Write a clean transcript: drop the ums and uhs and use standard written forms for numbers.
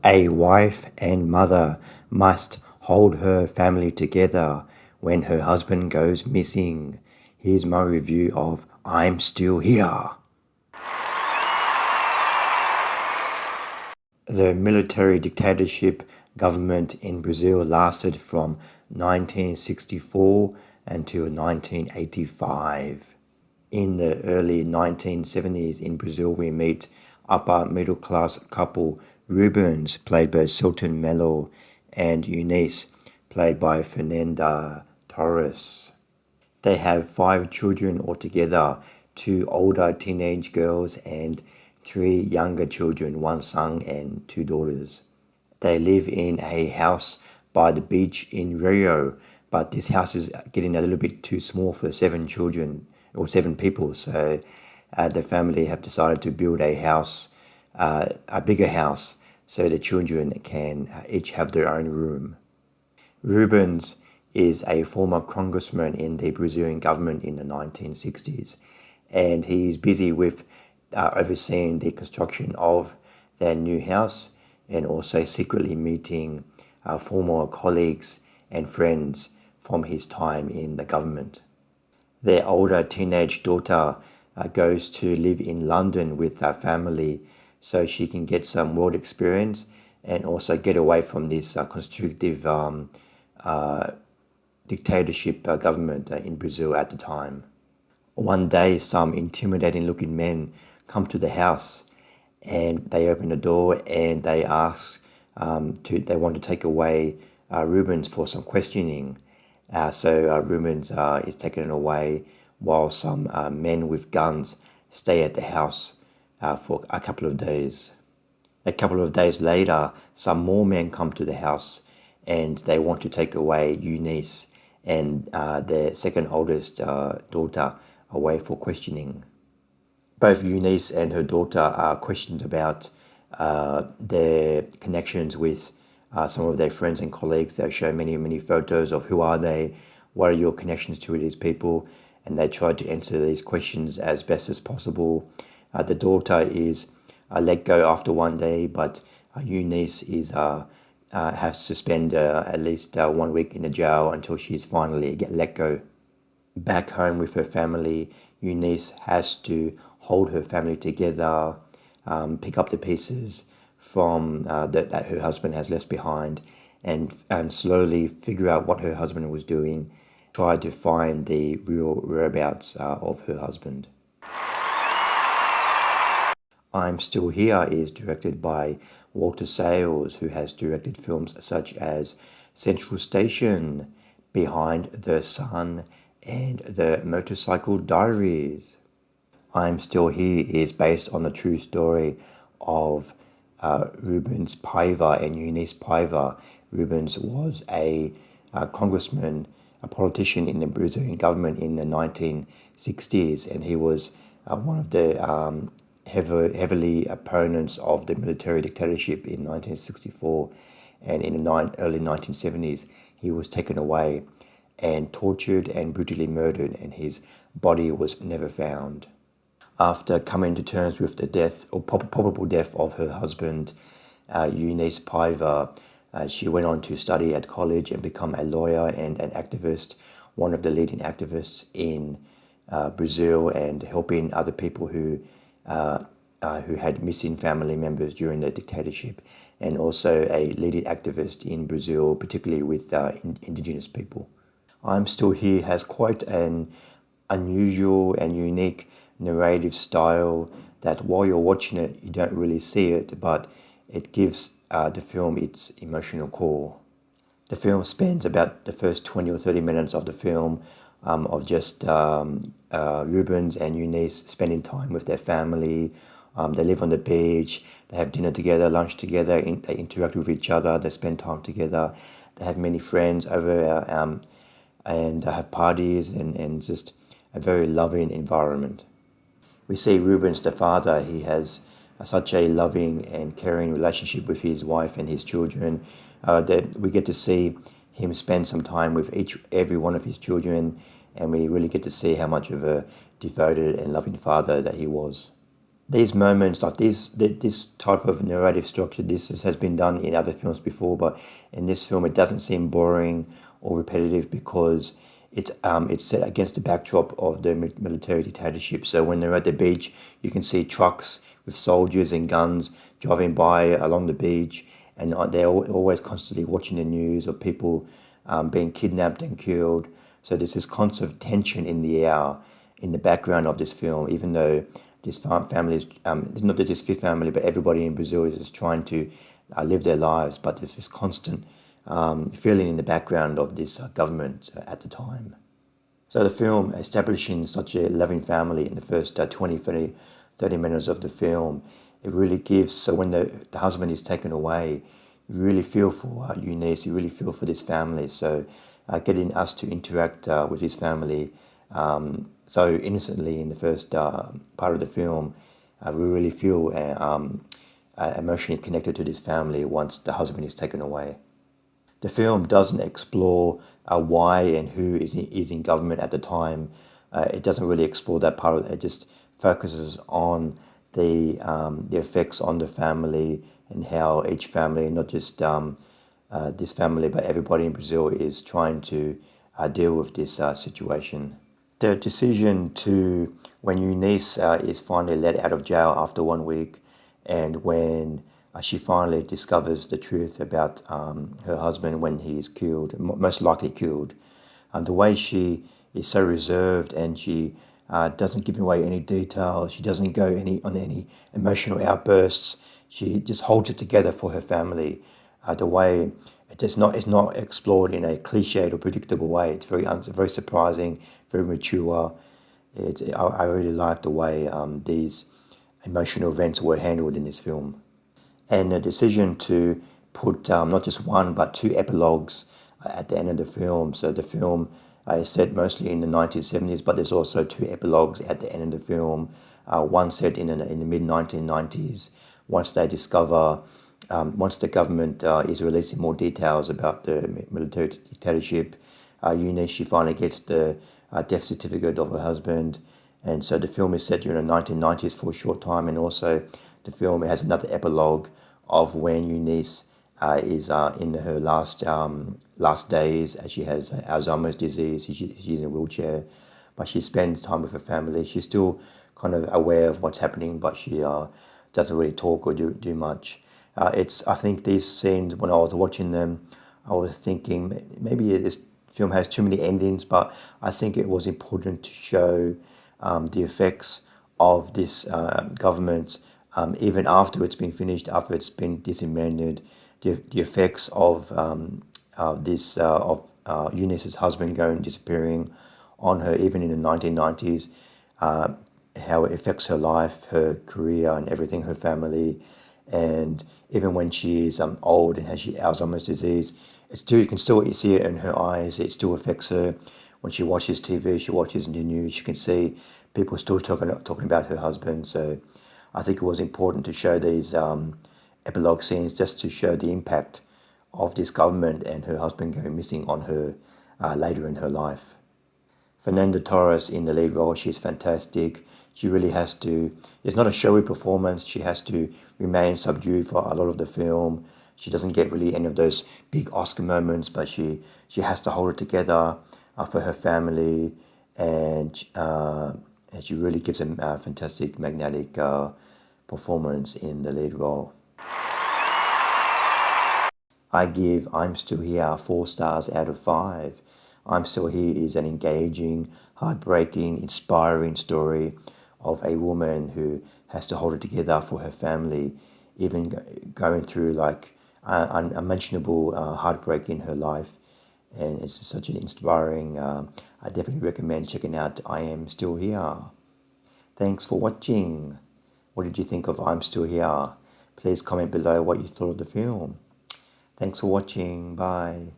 A wife and mother must hold her family together when her husband goes missing. Here's my review of I'm Still Here. The military dictatorship government in Brazil lasted from 1964 until 1985. In the early 1970s in Brazil, we meet upper middle class couple Rubens, played by Sultan Melo, and Eunice, played by Fernanda Torres. They have 5 children altogether, 2 older teenage girls and 3 younger children, 1 son and 2 daughters. They live in a house by the beach in Rio, but this house is getting a little bit too small for 7 children or 7 people, so the family have decided to build a house, a bigger house, so the children can each have their own room. Rubens is a former congressman in the Brazilian government in the 1960s, and he's busy with overseeing the construction of their new house and also secretly meeting former colleagues and friends from his time in the government. Their older teenage daughter goes to live in London with her family so she can get some world experience and also get away from this constrictive dictatorship government in Brazil at the time. One day, some intimidating looking men come to the house and they open the door and they ask they want to take away Rubens for some questioning. So Rubens is taken away while some men with guns stay at the house for a couple of days. A couple of days later, some more men come to the house and they want to take away Eunice and their second oldest daughter away for questioning. Both Eunice and her daughter are questioned about their connections with some of their friends and colleagues. They show many photos of who are they, what are your connections to these people, and they try to answer these questions as best as possible. The daughter is let go after 1 day, but Eunice is has to spend at least 1 week in the jail until she's finally let go. Back home with her family, Eunice has to hold her family together, pick up the pieces from that her husband has left behind, and slowly figure out what her husband was doing, try to find the real whereabouts of her husband. I'm Still Here is directed by Walter Salles, who has directed films such as Central Station, Behind the Sun, and The Motorcycle Diaries. I'm Still Here is based on the true story of Rubens Paiva and Eunice Paiva. Rubens was a congressman, a politician in the Brazilian government in the 1960s, and he was one of the heavily opponents of the military dictatorship in 1964, and in the early 1970s he was taken away and tortured and brutally murdered, and his body was never found. After coming to terms with the death or probable death of her husband, Eunice Paiva, she went on to study at college and become a lawyer and an activist, one of the leading activists in Brazil, and helping other people who had missing family members during the dictatorship, and also a leading activist in Brazil, particularly with indigenous people. I'm Still Here has quite an unusual and unique narrative style that while you're watching it, you don't really see it, but it gives the film its emotional core. The film spends about the first 20 or 30 minutes of the film of just Rubens and Eunice spending time with their family. They live on the beach, they have dinner together, lunch together, they interact with each other, they spend time together, they have many friends over and have parties, and just a very loving environment. We see Rubens, the father, he has such a loving and caring relationship with his wife and his children that we get to see him spend some time with every one of his children, and we really get to see how much of a devoted and loving father that he was. these moments, like this type of narrative structure, this has been done in other films before, but in this film it doesn't seem boring or repetitive because it's set against the backdrop of the military dictatorship. So when they're at the beach, you can see trucks with soldiers and guns driving by along the beach, and they're always constantly watching the news of people being kidnapped and killed. So there's this constant tension in the air in the background of this film, even though this family is, it's not just this fifth family, but everybody in Brazil is just trying to live their lives. But there's this constant feeling in the background of this government at the time. So the film, establishing such a loving family in the first 20, 30 minutes of the film, it really gives, so when the husband is taken away, you really feel for Eunice, you really feel for this family. So getting us to interact with his family so innocently in the first part of the film, we really feel emotionally connected to this family once the husband is taken away. The film doesn't explore why and who is in government at the time. It doesn't really explore that part of it. It just focuses on the effects on the family and how each family, not just this family, but everybody in Brazil is trying to deal with this situation. The decision to, when Eunice is finally let out of jail after 1 week, and when she finally discovers the truth about her husband when he is killed, most likely killed, the way she is so reserved and she doesn't give away any details, she doesn't go on any emotional outbursts, she just holds it together for her family. The way it's not explored in a cliched or predictable way. It's very surprising, very mature. I really like the way these emotional events were handled in this film. And the decision to put not just one but two epilogues at the end of the film. So the film is set mostly in the 1970s, but there's also two epilogues at the end of the film. One set in the mid 1990s, once they discover, once the government is releasing more details about the military dictatorship. Eunice, she finally gets the death certificate of her husband, and so the film is set during the 1990s for a short time, and also the film has another epilogue of when Eunice is in her last days, as she has Alzheimer's disease. She's in a wheelchair, but she spends time with her family. She's still kind of aware of what's happening, but she doesn't really talk or do much. I think these scenes, when I was watching them, I was thinking maybe this film has too many endings, but I think it was important to show the effects of this government even after it's been finished, after it's been disbanded, the effects of Eunice's husband disappearing on her, even in the 1990s, how it affects her life, her career, and everything, her family, and even when she is old and has Alzheimer's disease, you can still see it in her eyes. It still affects her. When she watches TV, she watches the news, you can see people still talking about her husband. So I think it was important to show these epilogue scenes just to show the impact of this government and her husband going missing on her later in her life. Fernanda Torres in the lead role, she's fantastic. She really has to, it's not a showy performance, she has to remain subdued for a lot of the film. She doesn't get really any of those big Oscar moments, but she has to hold it together for her family, and she really gives a fantastic, magnetic performance in the lead role. I give I'm Still Here 4 stars out of 5. I'm Still Here is an engaging, heartbreaking, inspiring story of a woman who has to hold it together for her family, even going through like unmentionable heartbreak in her life. And it's such an inspiring, I definitely recommend checking out I Am Still Here. Thanks for watching. What did you think of I'm Still Here? Please comment below what you thought of the film. Thanks for watching. Bye.